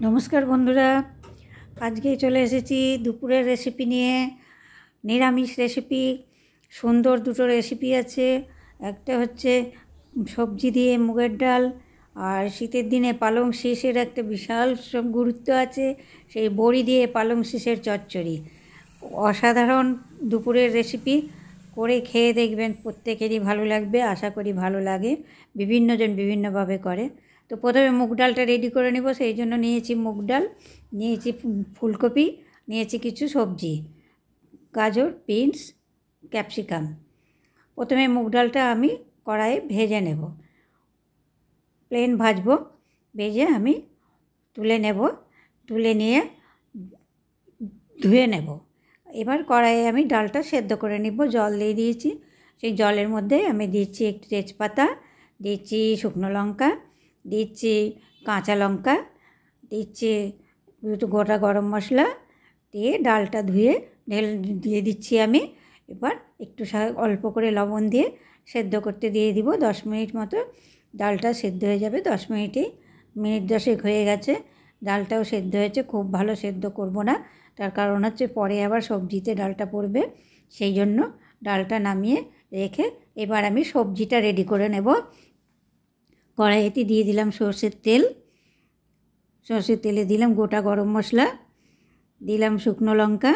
নমস্কার বন্ধুরা, আজকে চলে এসেছি দুপুরের রেসিপি নিয়ে। নিরামিষ রেসিপি, সুন্দর দুটো রেসিপি আছে। একটা হচ্ছে সবজি দিয়ে মুগের ডাল, আর শীতের দিনে পালং শীষের একটা বিশাল সব গুরুত্ব আছে, সেই বড়ি দিয়ে পালং শীষের চচ্চড়ি। অসাধারণ দুপুরের রেসিপি, করে খেয়ে দেখবেন, প্রত্যেকেরই ভালো লাগবে, আশা করি ভালো লাগে। বিভিন্নজন বিভিন্নভাবে করে। তো প্রথমে মুগ ডালটা রেডি করে নেব। সেই জন্য নিয়েছি মুগ ডাল, নিয়েছি ফুলকপি, নিয়েছি কিছু সবজি, গাজর, বিনস, ক্যাপসিকাম। প্রথমে মুগ ডালটা আমি কড়াইয়ে ভেজে নেব, প্লেন ভাজবো। ভেজে আমি তুলে নেব, তুলে নিয়ে ধুয়ে নেব। এবার কড়াইয়ে আমি ডালটা সেদ্ধ করে নিব। জল দিয়ে দিয়েছি, সেই জলের মধ্যে আমি দিচ্ছি একটু তেজপাতা, দিচ্ছি শুকনো লঙ্কা, দিচ্ছি কাঁচা লঙ্কা, দিচ্ছি একটু গোটা গরম মশলা, দিয়ে ডালটা ধুয়ে দিয়ে দিচ্ছি আমি। এবার একটু অল্প করে লবণ দিয়ে সেদ্ধ করতে দিয়ে দিব 10 মিনিট মতো। ডালটা সেদ্ধ হয়ে যাবে 10 মিনিটেই। মিনিট 10 হয়ে গেছে, ডালটাও সেদ্ধ হয়েছে। খুব ভালো সেদ্ধ করব না, তার কারণ হচ্ছে পরে আবার সবজিতে ডালটা পড়বে, সেই জন্য ডালটা নামিয়ে রেখে এবার আমি সবজিটা রেডি করে নেব। কড়াইতে দিয়ে দিলাম সর্ষের তেল। সর্ষের তেলে দিলাম গোটা গরম মশলা, দিলাম শুকনো লঙ্কা,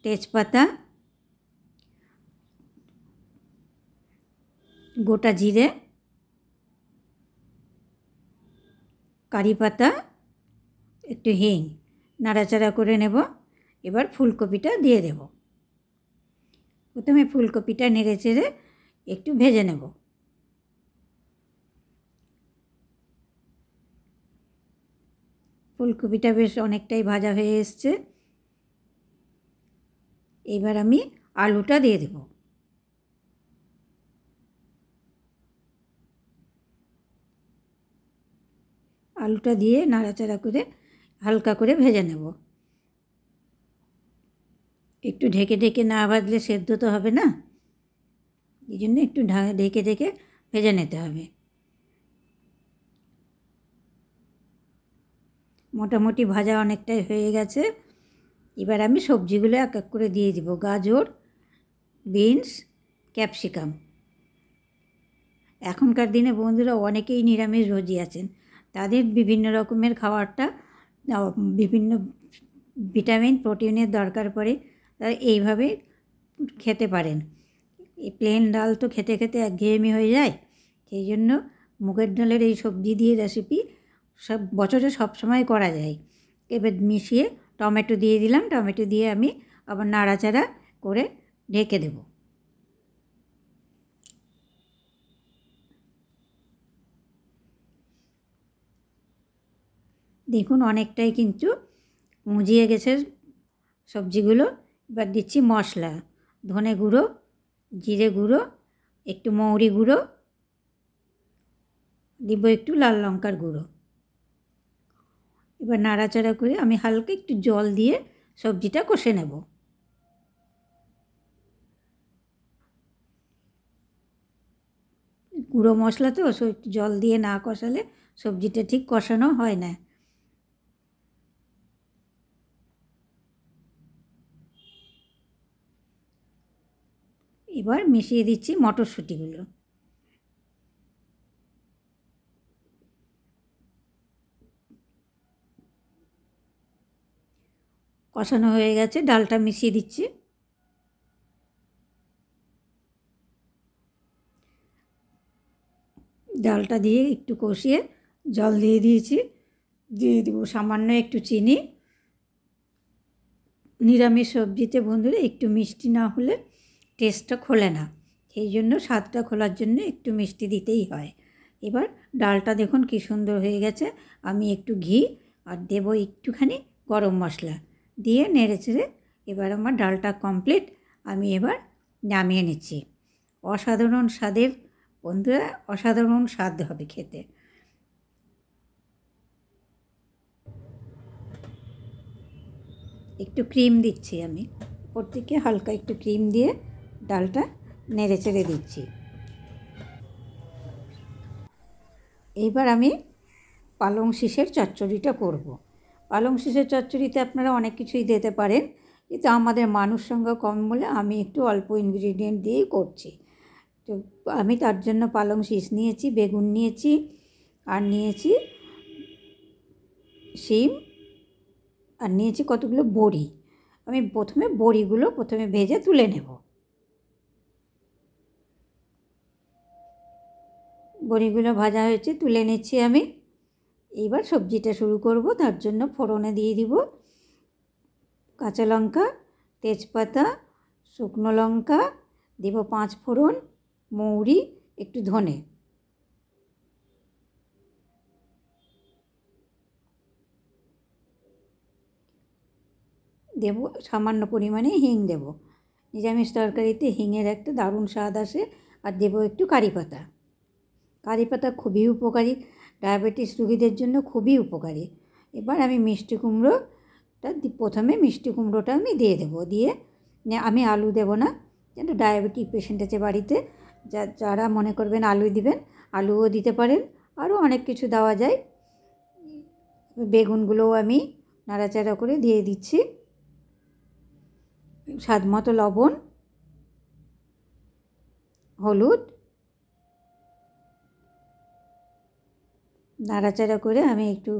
তেজপাতা, গোটা জিরে, কারি পাতা, একটু হিং। নাড়াচাড়া করে নেব। এবার ফুলকপিটা দিয়ে দেব। প্রথমে ফুলকপিটা নেড়ে চেড়ে একটু ভেজে নেব। ফুলকপিটা বেশ অনেকটাই ভাজা হয়ে এসছে। এবার আমি আলুটা দিয়ে দেব। আলুটা দিয়ে নাড়াচাড়া করে হালকা করে ভেজে নেব। একটু ঢেকে ঢেকে না ভাজলে সেদ্ধ তো হবে না, এই জন্য একটু ঢেকে ঢেকে ভেজে নিতে হবে। মোটামুটি ভাজা অনেকটাই হয়ে গেছে। এবার আমি সবজিগুলো এক এক করে দিয়ে দিব। গাজর, বিনস, ক্যাপসিকাম। এখনকার দিনে বন্ধুরা অনেকেই নিরামিষভোজী আছেন, তাদের বিভিন্ন রকমের খাবারটা বিভিন্ন ভিটামিন প্রোটিনের দরকার পড়ে, তারা এইভাবে খেতে পারেন। এই প্লেন ডাল তো খেতে খেতে একঘেয়েমি হয়ে যায়, সেই জন্য মুগের ডালের এই সবজি দিয়ে রেসিপি সব বছরে সব সময় করা যায়। এবার মিশিয়ে টমেটো দিয়ে দিলাম। টমেটো দিয়ে আমি আবার নাড়াচাড়া করে ঢেকে দেব। দেখুন অনেকটাই কিন্তু মুজিয়ে গেছে সবজিগুলো। এবার দিচ্ছি মশলা, ধনে গুঁড়ো, জিরে গুঁড়ো, একটু মৌরি গুঁড়ো, দিব একটু লাল লঙ্কার গুঁড়ো। এবার নাড়াচাড়া করে আমি হালকা একটু জল দিয়ে সবজিটা কষে নেব। গুঁড়ো মশলা তো, একটু জল দিয়ে না কষালে সবজিটা ঠিক কষানো হয় না। এবার মিশিয়ে দিচ্ছি মটরশুঁটিগুলো। কষানো হয়ে গেছে, ডালটা মিশিয়ে দিচ্ছি। ডালটা দিয়ে একটু কষিয়ে জল দিয়ে দিয়েছি। দিয়ে দেবো সামান্য একটু চিনি। নিরামিষ সবজিতে বন্ধুরা একটু মিষ্টি না হলে টেস্টটা খোলে না, সেই জন্য স্বাদটা খোলার জন্য একটু মিষ্টি দিতেই হয়। এবার ডালটা দেখুন কী সুন্দর হয়ে গেছে। আমি একটু ঘি আর দেবো একটুখানি গরম মশলা দিয়ে নেড়ে চেড়ে এবার আমার ডালটা কমপ্লিট। আমি এবার নামিয়ে নিচ্ছি। অসাধারণ স্বাদের বন্ধুরা, অসাধারণ স্বাদ হবে খেতে। একটু ক্রিম দিচ্ছি আমি, ওপর থেকে হালকা একটু ক্রিম দিয়ে ডালটা নেড়ে চেড়ে দিচ্ছি। এইবার আমি পালং শীষের চচ্চড়িটা করব। পালং শীষের চচ্চড়িতে আপনারা অনেক কিছুই দিতে পারেন, কিন্তু আমাদের মানুষ সংখ্যা কম বলে আমি একটু অল্প ইনগ্রিডিয়েন্ট দিয়েই করছি। তো আমি তার জন্য পালং শীষ নিয়েছি, বেগুন নিয়েছি, আর নিয়েছি শিম, আর নিয়েছি কতগুলো বড়ি। আমি বড়িগুলো প্রথমে ভেজে তুলে নেব। বড়িগুলো ভাজা হয়েছে, তুলে নিচ্ছি আমি। এইবার সবজিটা শুরু করব। তার জন্য ফোড়নে দিয়ে দিব কাঁচা লঙ্কা, তেজপাতা, শুকনো লঙ্কা, দেব 5 ফোড়ন, মৌরি, একটু ধনে। দেব সামান্য পরিমাণে হিং দেব। নিরামিষ তরকারিতে হিঙের একটা দারুণ স্বাদ আসে। আর দেব একটু কারি পাতা। কারি পাতা খুবই উপকারী, ডায়াবেটিস রোগীদের জন্য খুবই উপকারী। এবার আমি মিষ্টি কুমড়োটা প্রথমে মিষ্টি কুমড়োটা আমি দিয়ে দেবো। দিয়ে আমি আলু দেব না, যেন ডায়াবেটিক পেশেন্ট আছে বাড়িতে, যারা মনে করবেন আলু দিবেন আলুও দিতে পারেন, আরও অনেক কিছু দেওয়া যায়। বেগুনগুলোও আমি নাড়াচাড়া করে দিয়ে দিচ্ছি। স্বাদ মতো লবণ, হলুদ, নাড়াচাড়া করে আমি একটু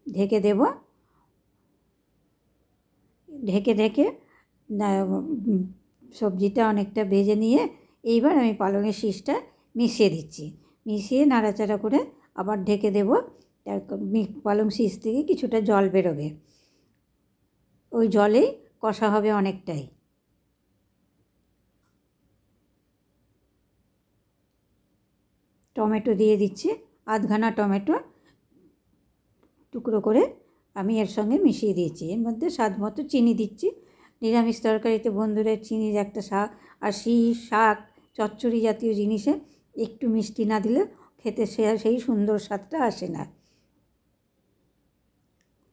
ঢেকে দেব। ঢেকে সবজিটা অনেকটা ভেজে নিয়ে এইবার আমি পালংয়ের শীষটা মিশিয়ে দিচ্ছি। মিশিয়ে নাড়াচাড়া করে আবার ঢেকে দেব। পালং শীষ থেকে কিছুটা জল বেরোবে, ওই জলেই কষা হবে অনেকটাই। টমেটো দিয়ে দিচ্ছি, আধখানা টমেটো টুকরো করে আমি এর সঙ্গে মিশিয়ে দিয়েছি। এর মধ্যে স্বাদ মতো চিনি দিচ্ছি। নিরামিষ তরকারিতে বন্ধুরা চিনির একটা স্বাদ, আর শাক চচ্চড়ি জাতীয় জিনিসে একটু মিষ্টি না দিলে খেতে সেই সুন্দর স্বাদটা আসে না।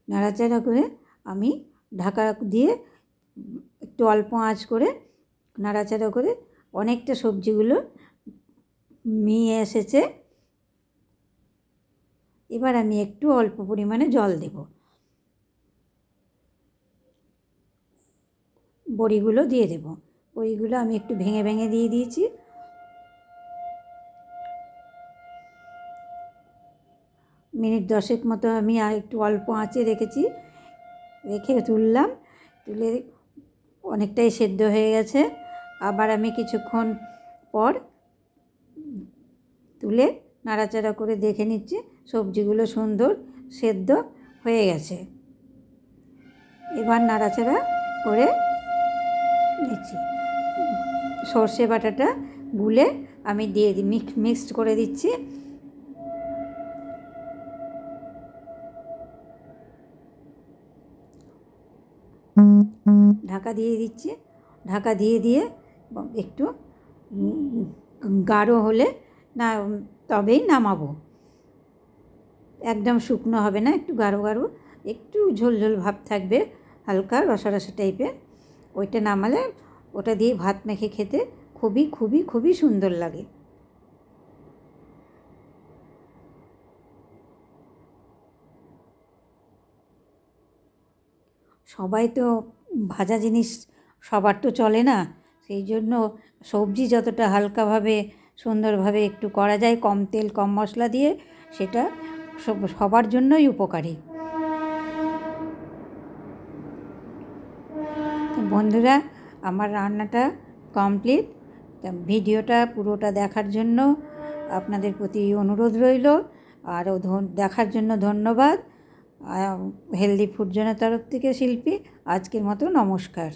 নাড়াচাড়া করে আমি ঢাকা দিয়ে একটু অল্প আঁচ করে নাড়াচাড়া করে অনেকটা সবজিগুলো মিয়ে এসেছে। এবার আমি একটু অল্প পরিমাণে জল দেব। বড়িগুলো দিয়ে দেব। বড়িগুলো আমি একটু ভেঙে ভেঙে দিয়ে দিয়েছি। মিনিট 10 মতো আমি আর একটু অল্প আঁচে রেখেছি, রেখে তুললাম। তুলে অনেকটাই সেদ্ধ হয়ে গেছে। আবার আমি কিছুক্ষণ পর তুলে নাড়াচাড়া করে দেখে নিচ্ছি সবজিগুলো সুন্দর সেদ্ধ হয়ে গেছে। এবার নাড়াচাড়া করে নিচ্ছি। সর্ষে বাটাটা গুলে আমি দিয়ে মিক্সড করে দিচ্ছি। ঢাকা দিয়ে দিচ্ছি। ঢাকা দিয়ে একটু গাঢ় হলে না তবেই নামাবো। একদম শুকনো হবে না, একটু গাঢ় গাঢ়, একটু ঝোল ভাব থাকবে, হালকা রসা রসা টাইপের। ওইটা নামালে ওটা দিয়ে ভাত মেখে খেতে খুবই খুবই খুবই সুন্দর লাগে। সবাই তো ভাজা জিনিস সবার তো চলে না, সেই জন্য সবজি যতটা হালকাভাবে সুন্দরভাবে একটু করা যায় কম তেল কম মশলা দিয়ে, সেটা সবার জন্যই উপকারী। বন্ধুরা, আমার রান্নাটা কমপ্লিট। ভিডিওটা পুরোটা দেখার জন্য আপনাদের প্রতি অনুরোধ রইল। আরও দেখার জন্য ধন্যবাদ। হেলদি ফুড জোনের তরফ থেকে শিল্পী। আজকের মতো নমস্কার।